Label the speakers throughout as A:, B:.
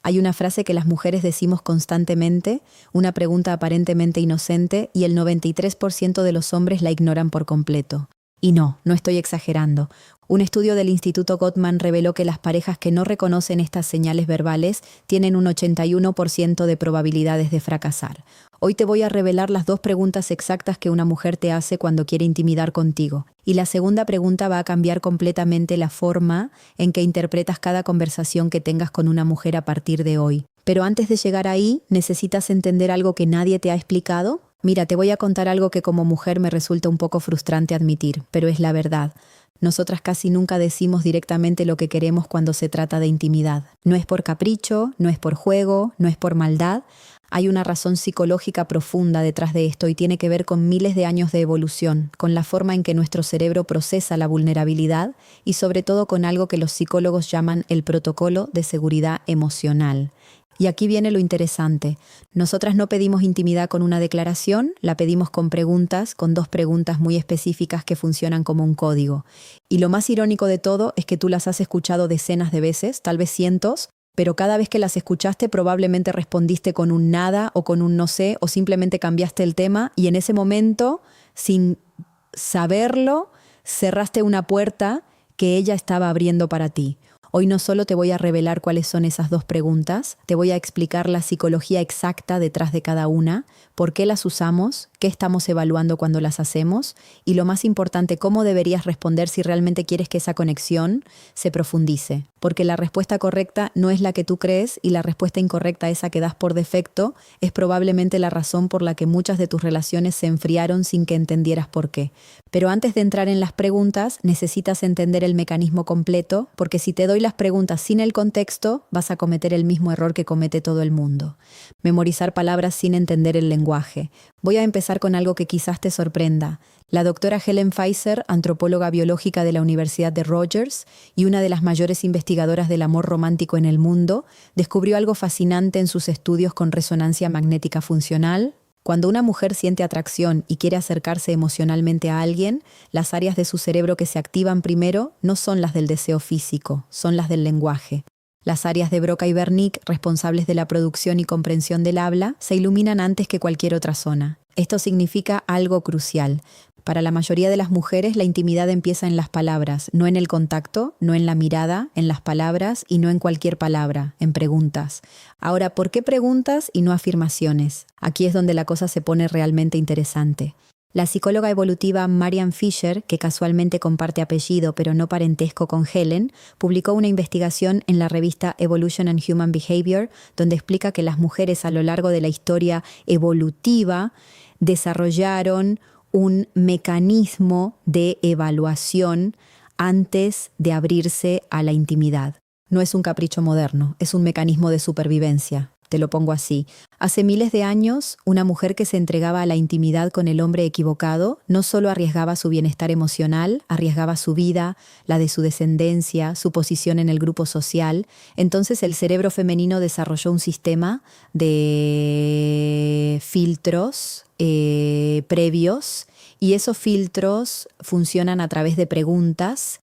A: Hay una frase que las mujeres decimos constantemente, una pregunta aparentemente inocente, y el 93% de los hombres la ignoran por completo. Y no estoy exagerando. Un estudio del Instituto Gottman reveló que las parejas que no reconocen estas señales verbales tienen un 81% de probabilidades de fracasar. Hoy te voy a revelar las 2 preguntas exactas que una mujer te hace cuando quiere intimidar contigo. Y la segunda pregunta va a cambiar completamente la forma en que interpretas cada conversación que tengas con una mujer a partir de hoy. Pero antes de llegar ahí, ¿necesitas entender algo que nadie te ha explicado? Mira, te voy a contar algo que como mujer me resulta un poco frustrante admitir, pero es la verdad. Nosotras casi nunca decimos directamente lo que queremos cuando se trata de intimidad. No es por capricho, no es por juego, no es por maldad. Hay una razón psicológica profunda detrás de esto y tiene que ver con miles de años de evolución, con la forma en que nuestro cerebro procesa la vulnerabilidad y sobre todo con algo que los psicólogos llaman el protocolo de seguridad emocional. Y aquí viene lo interesante. Nosotras no pedimos intimidad con una declaración, la pedimos con preguntas, con 2 preguntas muy específicas que funcionan como un código. Y lo más irónico de todo es que tú las has escuchado decenas de veces, tal vez cientos, pero cada vez que las escuchaste probablemente respondiste con un nada o con un no sé o simplemente cambiaste el tema y en ese momento, sin saberlo, cerraste una puerta que ella estaba abriendo para ti. Hoy no solo te voy a revelar cuáles son esas 2 preguntas, te voy a explicar la psicología exacta detrás de cada una, por qué las usamos, qué estamos evaluando cuando las hacemos y lo más importante, cómo deberías responder si realmente quieres que esa conexión se profundice. Porque la respuesta correcta no es la que tú crees y la respuesta incorrecta, esa que das por defecto, es probablemente la razón por la que muchas de tus relaciones se enfriaron sin que entendieras por qué. Pero antes de entrar en las preguntas, necesitas entender el mecanismo completo, porque si te doy las preguntas sin el contexto, vas a cometer el mismo error que comete todo el mundo. Memorizar palabras sin entender el lenguaje. Voy a empezar con algo que quizás te sorprenda. La doctora Helen Pfizer, antropóloga biológica de la Universidad de Rogers y una de las mayores investigadoras del amor romántico en el mundo, descubrió algo fascinante en sus estudios con resonancia magnética funcional. Cuando una mujer siente atracción y quiere acercarse emocionalmente a alguien, las áreas de su cerebro que se activan primero no son las del deseo físico, son las del lenguaje. Las áreas de Broca y Wernicke, responsables de la producción y comprensión del habla, se iluminan antes que cualquier otra zona. Esto significa algo crucial. Para la mayoría de las mujeres, la intimidad empieza en las palabras, no en el contacto, no en la mirada, en las palabras y no en cualquier palabra, en preguntas. Ahora, ¿por qué preguntas y no afirmaciones? Aquí es donde la cosa se pone realmente interesante. La psicóloga evolutiva Marianne Fisher, que casualmente comparte apellido pero no parentesco con Helen, publicó una investigación en la revista Evolution and Human Behavior, donde explica que las mujeres a lo largo de la historia evolutiva desarrollaron un mecanismo de evaluación antes de abrirse a la intimidad. No es un capricho moderno, es un mecanismo de supervivencia. Te lo pongo así. Hace miles de años, una mujer que se entregaba a la intimidad con el hombre equivocado no solo arriesgaba su bienestar emocional, arriesgaba su vida, la de su descendencia, su posición en el grupo social. Entonces el cerebro femenino desarrolló un sistema de filtros previos y esos filtros funcionan a través de preguntas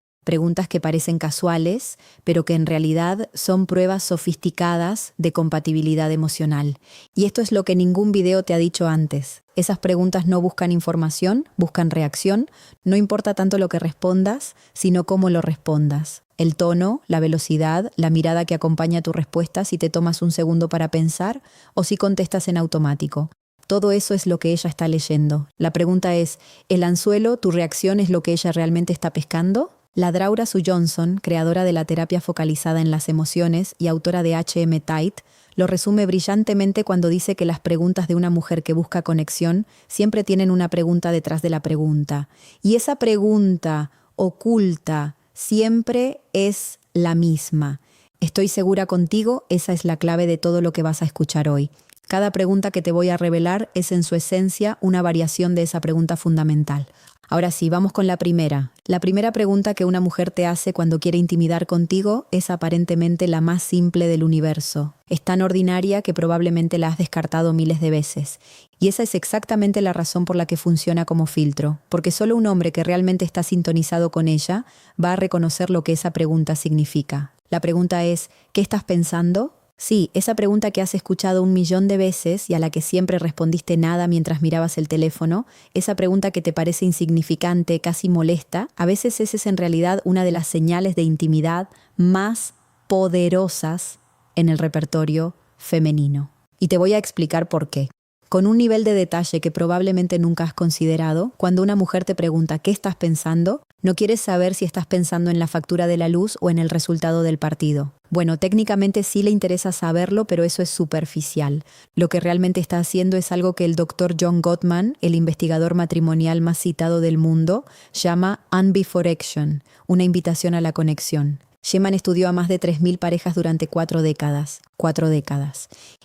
A: que parecen casuales, pero que en realidad son pruebas sofisticadas de compatibilidad emocional. Y esto es lo que ningún video te ha dicho antes. Esas preguntas no buscan información, buscan reacción. No importa tanto lo que respondas, sino cómo lo respondas. El tono, la velocidad, la mirada que acompaña tu respuesta si te tomas un segundo para pensar o si contestas en automático. Todo eso es lo que ella está leyendo. La pregunta es, ¿el anzuelo, tu reacción es lo que ella realmente está pescando? La Draura Sue Johnson, creadora de la terapia focalizada en las emociones y autora de H.M. Tight, lo resume brillantemente cuando dice que las preguntas de una mujer que busca conexión siempre tienen una pregunta detrás de la pregunta. Y esa pregunta oculta siempre es la misma. Estoy segura contigo, esa es la clave de todo lo que vas a escuchar hoy. Cada pregunta que te voy a revelar es en su esencia una variación de esa pregunta fundamental. Ahora sí, vamos con la primera. La primera pregunta que una mujer te hace cuando quiere intimidar contigo es aparentemente la más simple del universo. Es tan ordinaria que probablemente la has descartado miles de veces. Y esa es exactamente la razón por la que funciona como filtro. Porque solo un hombre que realmente está sintonizado con ella va a reconocer lo que esa pregunta significa. La pregunta es, ¿qué estás pensando? Sí, esa pregunta que has escuchado 1.000.000 de veces y a la que siempre respondiste nada mientras mirabas el teléfono, esa pregunta que te parece insignificante, casi molesta, a veces esa es en realidad una de las señales de intimidad más poderosas en el repertorio femenino. Y te voy a explicar por qué. Con un nivel de detalle que probablemente nunca has considerado, cuando una mujer te pregunta ¿qué estás pensando?, no quieres saber si estás pensando en la factura de la luz o en el resultado del partido. Bueno, técnicamente sí le interesa saberlo, pero eso es superficial. Lo que realmente está haciendo es algo que el Dr. John Gottman, el investigador matrimonial más citado del mundo, llama unbeforection, una invitación a la conexión. Sheman estudió a más de 3.000 parejas durante 4 décadas,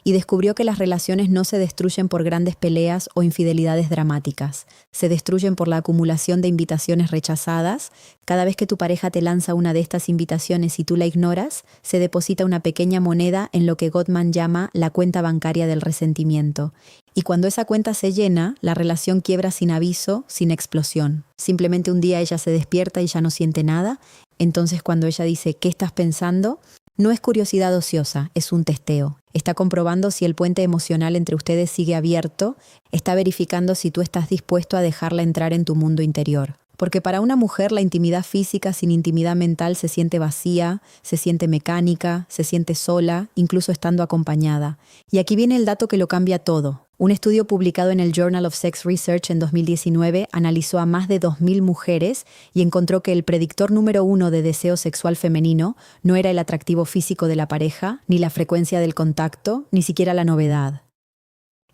A: y descubrió que las relaciones no se destruyen por grandes peleas o infidelidades dramáticas. Se destruyen por la acumulación de invitaciones rechazadas. Cada vez que tu pareja te lanza una de estas invitaciones y tú la ignoras, se deposita una pequeña moneda en lo que Gottman llama la cuenta bancaria del resentimiento. Y cuando esa cuenta se llena, la relación quiebra sin aviso, sin explosión. Simplemente un día ella se despierta y ya no siente nada. Entonces cuando ella dice ¿qué estás pensando?, no es curiosidad ociosa, es un testeo. Está comprobando si el puente emocional entre ustedes sigue abierto, está verificando si tú estás dispuesto a dejarla entrar en tu mundo interior. Porque para una mujer la intimidad física sin intimidad mental se siente vacía, se siente mecánica, se siente sola, incluso estando acompañada. Y aquí viene el dato que lo cambia todo. Un estudio publicado en el Journal of Sex Research en 2019 analizó a más de 2.000 mujeres y encontró que el predictor número 1 de deseo sexual femenino no era el atractivo físico de la pareja, ni la frecuencia del contacto, ni siquiera la novedad.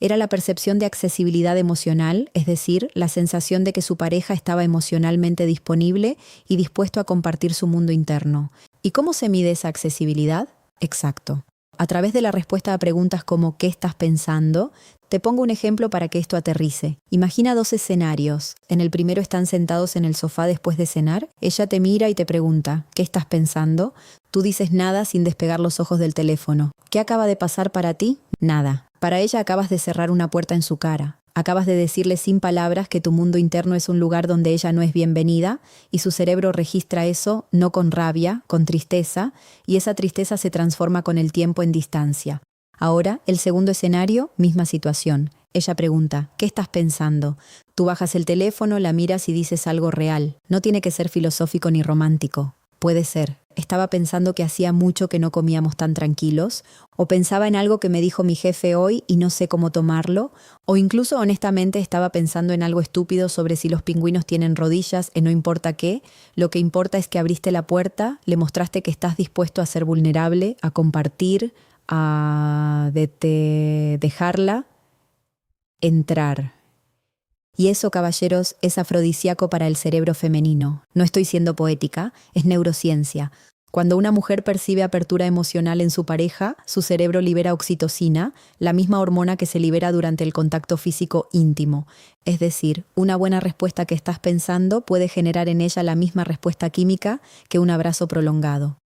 A: Era la percepción de accesibilidad emocional, es decir, la sensación de que su pareja estaba emocionalmente disponible y dispuesto a compartir su mundo interno. ¿Y cómo se mide esa accesibilidad? Exacto. A través de la respuesta a preguntas como ¿qué estás pensando? Te pongo un ejemplo para que esto aterrice. Imagina 2 escenarios. En el primero están sentados en el sofá después de cenar. Ella te mira y te pregunta ¿qué estás pensando? Tú dices nada sin despegar los ojos del teléfono. ¿Qué acaba de pasar para ti? Nada. Para ella acabas de cerrar una puerta en su cara. Acabas de decirle sin palabras que tu mundo interno es un lugar donde ella no es bienvenida y su cerebro registra eso no con rabia, con tristeza, y esa tristeza se transforma con el tiempo en distancia. Ahora, el segundo escenario, misma situación. Ella pregunta, ¿qué estás pensando? Tú bajas el teléfono, la miras y dices algo real. No tiene que ser filosófico ni romántico. Puede ser. Estaba pensando que hacía mucho que no comíamos tan tranquilos, o pensaba en algo que me dijo mi jefe hoy y no sé cómo tomarlo, o incluso honestamente estaba pensando en algo estúpido sobre si los pingüinos tienen rodillas no importa qué, lo que importa es que abriste la puerta, le mostraste que estás dispuesto a ser vulnerable, a compartir, a dejarla entrar. Y eso, caballeros, es afrodisíaco para el cerebro femenino. No estoy siendo poética, es neurociencia. Cuando una mujer percibe apertura emocional en su pareja, su cerebro libera oxitocina, la misma hormona que se libera durante el contacto físico íntimo. Es decir, una buena respuesta que estás pensando puede generar en ella la misma respuesta química que un abrazo prolongado.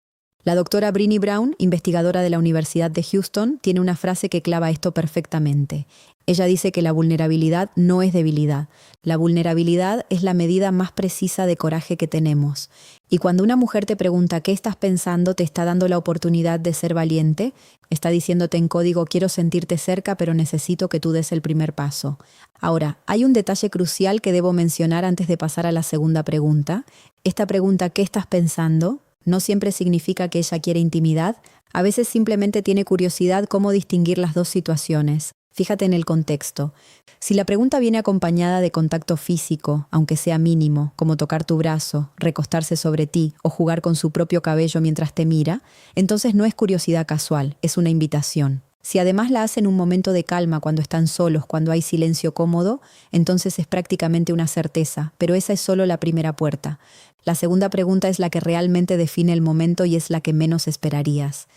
A: La doctora Brené Brown, investigadora de la Universidad de Houston, tiene una frase que clava esto perfectamente. Ella dice que la vulnerabilidad no es debilidad. La vulnerabilidad es la medida más precisa de coraje que tenemos. Y cuando una mujer te pregunta ¿qué estás pensando?, te está dando la oportunidad de ser valiente, está diciéndote en código quiero sentirte cerca pero necesito que tú des el primer paso. Ahora, hay un detalle crucial que debo mencionar antes de pasar a la segunda pregunta. Esta pregunta ¿qué estás pensando?, no siempre significa que ella quiere intimidad, a veces simplemente tiene curiosidad cómo distinguir las dos situaciones. Fíjate en el contexto. Si la pregunta viene acompañada de contacto físico, aunque sea mínimo, como tocar tu brazo, recostarse sobre ti o jugar con su propio cabello mientras te mira, entonces no es curiosidad casual, es una invitación. Si además la hace en un momento de calma, cuando están solos, cuando hay silencio cómodo, entonces es prácticamente una certeza, pero esa es solo la primera puerta. La segunda pregunta es la que realmente define el momento y es la que menos esperarías.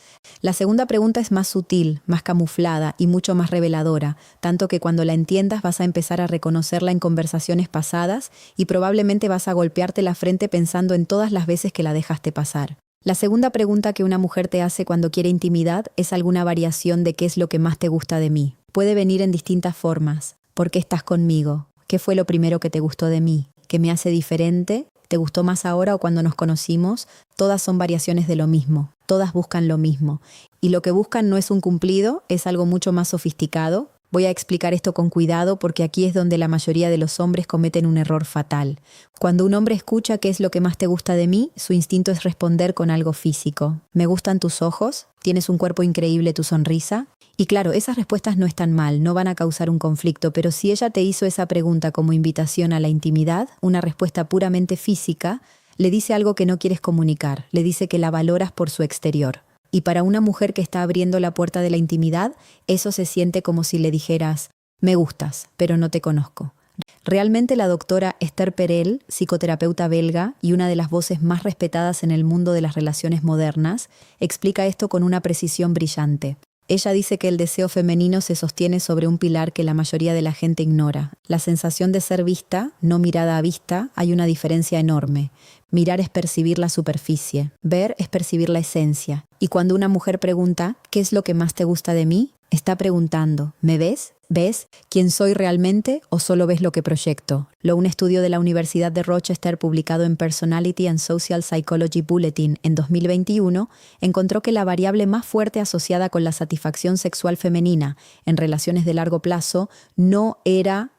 A: La segunda pregunta es más sutil, más camuflada y mucho más reveladora, tanto que cuando la entiendas vas a empezar a reconocerla en conversaciones pasadas y probablemente vas a golpearte la frente pensando en todas las veces que la dejaste pasar. La segunda pregunta que una mujer te hace cuando quiere intimidad es alguna variación de qué es lo que más te gusta de mí. Puede venir en distintas formas. ¿Por qué estás conmigo? ¿Qué fue lo primero que te gustó de mí? ¿Qué me hace diferente? ¿Te gustó más ahora o cuando nos conocimos? Todas son variaciones de lo mismo, todas buscan lo mismo. Y lo que buscan no es un cumplido, es algo mucho más sofisticado. Voy a explicar esto con cuidado porque aquí es donde la mayoría de los hombres cometen un error fatal. Cuando un hombre escucha qué es lo que más te gusta de mí, su instinto es responder con algo físico. ¿Me gustan tus ojos? ¿Tienes un cuerpo increíble tu sonrisa? Y claro, esas respuestas no están mal, no van a causar un conflicto, pero si ella te hizo esa pregunta como invitación a la intimidad, una respuesta puramente física, le dice algo que no quieres comunicar, le dice que la valoras por su exterior. Y para una mujer que está abriendo la puerta de la intimidad, eso se siente como si le dijeras, me gustas, pero no te conozco. Realmente la doctora Esther Perel, psicoterapeuta belga y una de las voces más respetadas en el mundo de las relaciones modernas, explica esto con una precisión brillante. Ella dice que el deseo femenino se sostiene sobre un pilar que la mayoría de la gente ignora. La sensación de ser vista, no mirada a vista, hay una diferencia enorme. Mirar es percibir la superficie, ver es percibir la esencia. Y cuando una mujer pregunta, ¿qué es lo que más te gusta de mí?, está preguntando, ¿me ves? ¿Ves quién soy realmente o solo ves lo que proyecto? Un estudio de la Universidad de Rochester publicado en Personality and Social Psychology Bulletin en 2021 encontró que la variable más fuerte asociada con la satisfacción sexual femenina en relaciones de largo plazo no era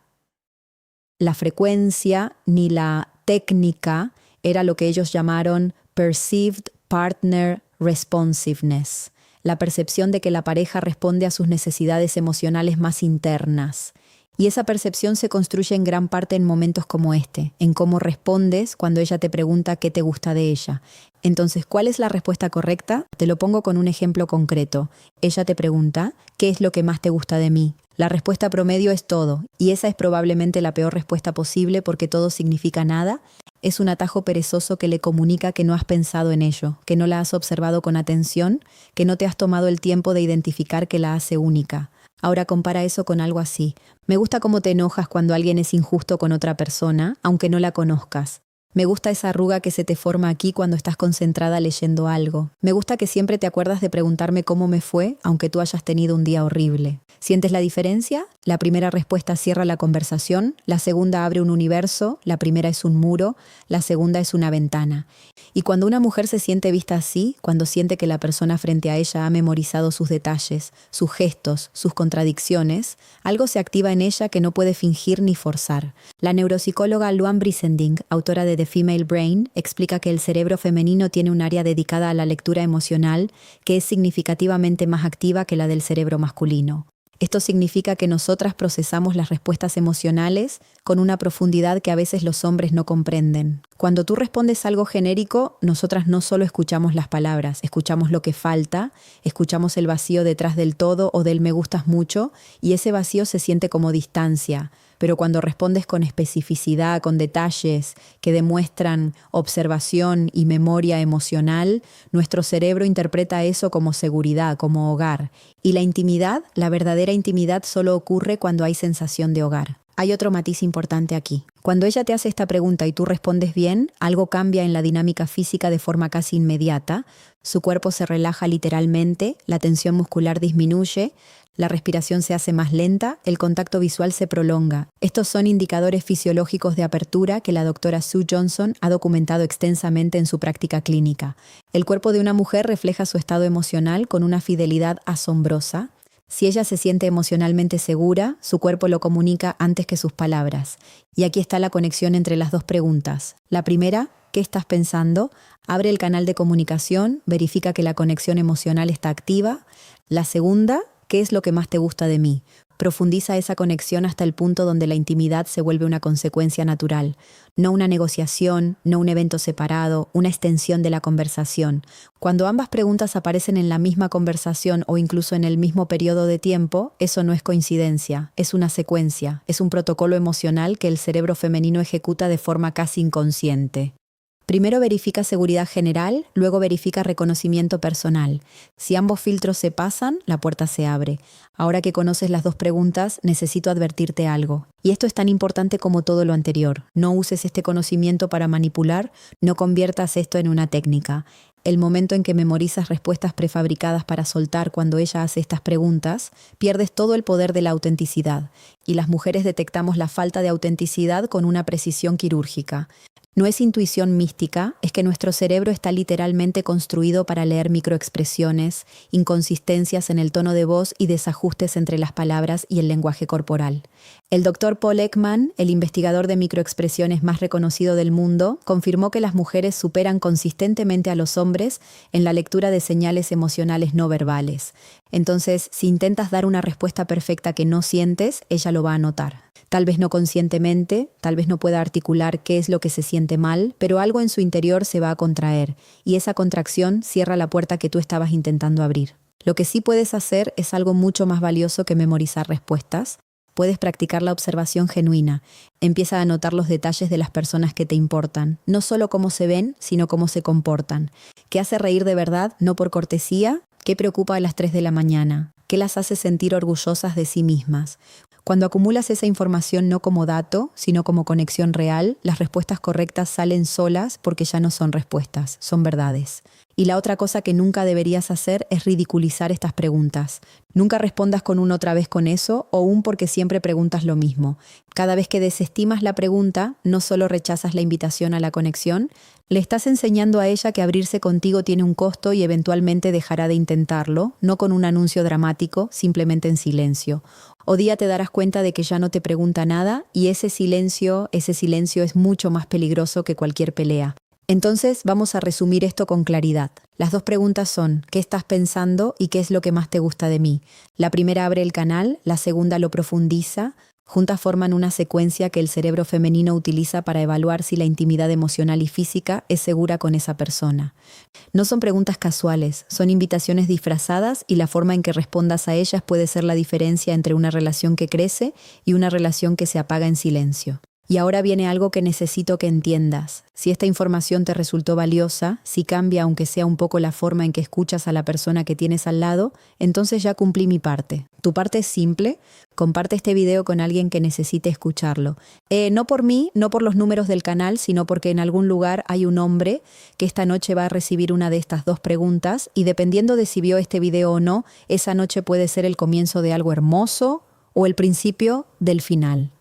A: la frecuencia ni la técnica, era lo que ellos llamaron Perceived Partner Responsiveness, la percepción de que la pareja responde a sus necesidades emocionales más internas. Y esa percepción se construye en gran parte en momentos como este, en cómo respondes cuando ella te pregunta qué te gusta de ella. Entonces, ¿cuál es la respuesta correcta? Te lo pongo con un ejemplo concreto. Ella te pregunta, ¿qué es lo que más te gusta de mí? La respuesta promedio es todo, y esa es probablemente la peor respuesta posible porque todo significa nada. Es un atajo perezoso que le comunica que no has pensado en ello, que no la has observado con atención, que no te has tomado el tiempo de identificar que la hace única. Ahora compara eso con algo así. Me gusta cómo te enojas cuando alguien es injusto con otra persona, aunque no la conozcas. Me gusta esa arruga que se te forma aquí cuando estás concentrada leyendo algo. Me gusta que siempre te acuerdas de preguntarme cómo me fue, aunque tú hayas tenido un día horrible. ¿Sientes la diferencia? La primera respuesta cierra la conversación, la segunda abre un universo, la primera es un muro, la segunda es una ventana. Y cuando una mujer se siente vista así, cuando siente que la persona frente a ella ha memorizado sus detalles, sus gestos, sus contradicciones, algo se activa en ella que no puede fingir ni forzar. La neuropsicóloga Luan Brizending, autora de The Female Brain, explica que el cerebro femenino tiene un área dedicada a la lectura emocional que es significativamente más activa que la del cerebro masculino. Esto significa que nosotras procesamos las respuestas emocionales con una profundidad que a veces los hombres no comprenden. Cuando tú respondes algo genérico, nosotras no solo escuchamos las palabras, escuchamos lo que falta, escuchamos el vacío detrás del todo o del me gustas mucho, y ese vacío se siente como distancia. Pero cuando respondes con especificidad, con detalles que demuestran observación y memoria emocional, nuestro cerebro interpreta eso como seguridad, como hogar. Y la intimidad, la verdadera intimidad, solo ocurre cuando hay sensación de hogar. Hay otro matiz importante aquí. Cuando ella te hace esta pregunta y tú respondes bien, algo cambia en la dinámica física de forma casi inmediata. Su cuerpo se relaja literalmente, la tensión muscular disminuye, la respiración se hace más lenta, el contacto visual se prolonga. Estos son indicadores fisiológicos de apertura que la doctora Sue Johnson ha documentado extensamente en su práctica clínica. El cuerpo de una mujer refleja su estado emocional con una fidelidad asombrosa. Si ella se siente emocionalmente segura, su cuerpo lo comunica antes que sus palabras. Y aquí está la conexión entre las dos preguntas. La primera, ¿qué estás pensando? Abre el canal de comunicación, verifica que la conexión emocional está activa. La segunda, ¿qué es lo que más te gusta de mí? Profundiza esa conexión hasta el punto donde la intimidad se vuelve una consecuencia natural. No una negociación, no un evento separado, una extensión de la conversación. Cuando ambas preguntas aparecen en la misma conversación o incluso en el mismo periodo de tiempo, eso no es coincidencia, es una secuencia, es un protocolo emocional que el cerebro femenino ejecuta de forma casi inconsciente. Primero verifica seguridad general, luego verifica reconocimiento personal. Si ambos filtros se pasan, la puerta se abre. Ahora que conoces las dos preguntas, necesito advertirte algo. Y esto es tan importante como todo lo anterior. No uses este conocimiento para manipular, no conviertas esto en una técnica. El momento en que memorizas respuestas prefabricadas para soltar cuando ella hace estas preguntas, pierdes todo el poder de la autenticidad. y las mujeres detectamos la falta de autenticidad con una precisión quirúrgica. No es intuición mística, es que nuestro cerebro está literalmente construido para leer microexpresiones, inconsistencias en el tono de voz y desajustes entre las palabras y el lenguaje corporal. El doctor Paul Ekman, el investigador de microexpresiones más reconocido del mundo, confirmó que las mujeres superan consistentemente a los hombres en la lectura de señales emocionales no verbales. Entonces, si intentas dar una respuesta perfecta que no sientes, ella lo va a notar. Tal vez no conscientemente, tal vez no pueda articular qué es lo que se siente mal, pero algo en su interior se va a contraer, y esa contracción cierra la puerta que tú estabas intentando abrir. Lo que sí puedes hacer es algo mucho más valioso que memorizar respuestas. Puedes practicar la observación genuina. Empieza a notar los detalles de las personas que te importan, no solo cómo se ven, sino cómo se comportan. ¿Qué hace reír de verdad, no por cortesía? ¿Qué preocupa a las 3 de la mañana? ¿Qué las hace sentir orgullosas de sí mismas? Cuando acumulas esa información no como dato, sino como conexión real, las respuestas correctas salen solas porque ya no son respuestas, son verdades. Y la otra cosa que nunca deberías hacer es ridiculizar estas preguntas. Nunca respondas con un otra vez con eso o un porque siempre preguntas lo mismo. Cada vez que desestimas la pregunta, no solo rechazas la invitación a la conexión, le estás enseñando a ella que abrirse contigo tiene un costo y eventualmente dejará de intentarlo, no con un anuncio dramático, simplemente en silencio. O día te darás cuenta de que ya no te pregunta nada y ese silencio es mucho más peligroso que cualquier pelea. Entonces vamos a resumir esto con claridad. Las dos preguntas son, ¿qué estás pensando y qué es lo que más te gusta de mí? La primera abre el canal, la segunda lo profundiza. Juntas forman una secuencia que el cerebro femenino utiliza para evaluar si la intimidad emocional y física es segura con esa persona. No son preguntas casuales, son invitaciones disfrazadas y la forma en que respondas a ellas puede ser la diferencia entre una relación que crece y una relación que se apaga en silencio. Y ahora viene algo que necesito que entiendas. Si esta información te resultó valiosa, si cambia aunque sea un poco la forma en que escuchas a la persona que tienes al lado, entonces ya cumplí mi parte. Tu parte es simple, comparte este video con alguien que necesite escucharlo. No por mí, no por los números del canal, sino porque en algún lugar hay un hombre que esta noche va a recibir una de estas dos preguntas y dependiendo de si vio este video o no, esa noche puede ser el comienzo de algo hermoso o el principio del final.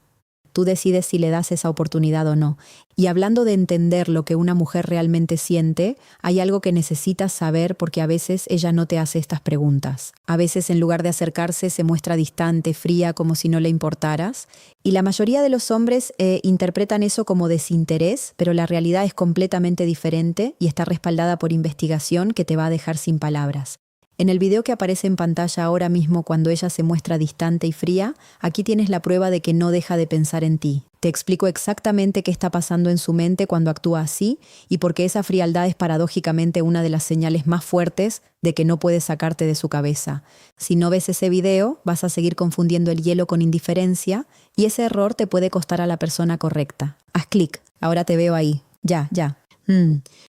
A: Tú decides si le das esa oportunidad o no. Y hablando de entender lo que una mujer realmente siente, hay algo que necesitas saber porque a veces ella no te hace estas preguntas. A veces en lugar de acercarse se muestra distante, fría, como si no le importaras. Y la mayoría de los hombres interpretan eso como desinterés, pero la realidad es completamente diferente y está respaldada por investigación que te va a dejar sin palabras. En el video que aparece en pantalla ahora mismo cuando ella se muestra distante y fría, aquí tienes la prueba de que no deja de pensar en ti. Te explico exactamente qué está pasando en su mente cuando actúa así y por qué esa frialdad es paradójicamente una de las señales más fuertes de que no puedes sacarte de su cabeza. Si no ves ese video, vas a seguir confundiendo el hielo con indiferencia y ese error te puede costar a la persona correcta. Haz clic, ahora te veo ahí. Ya.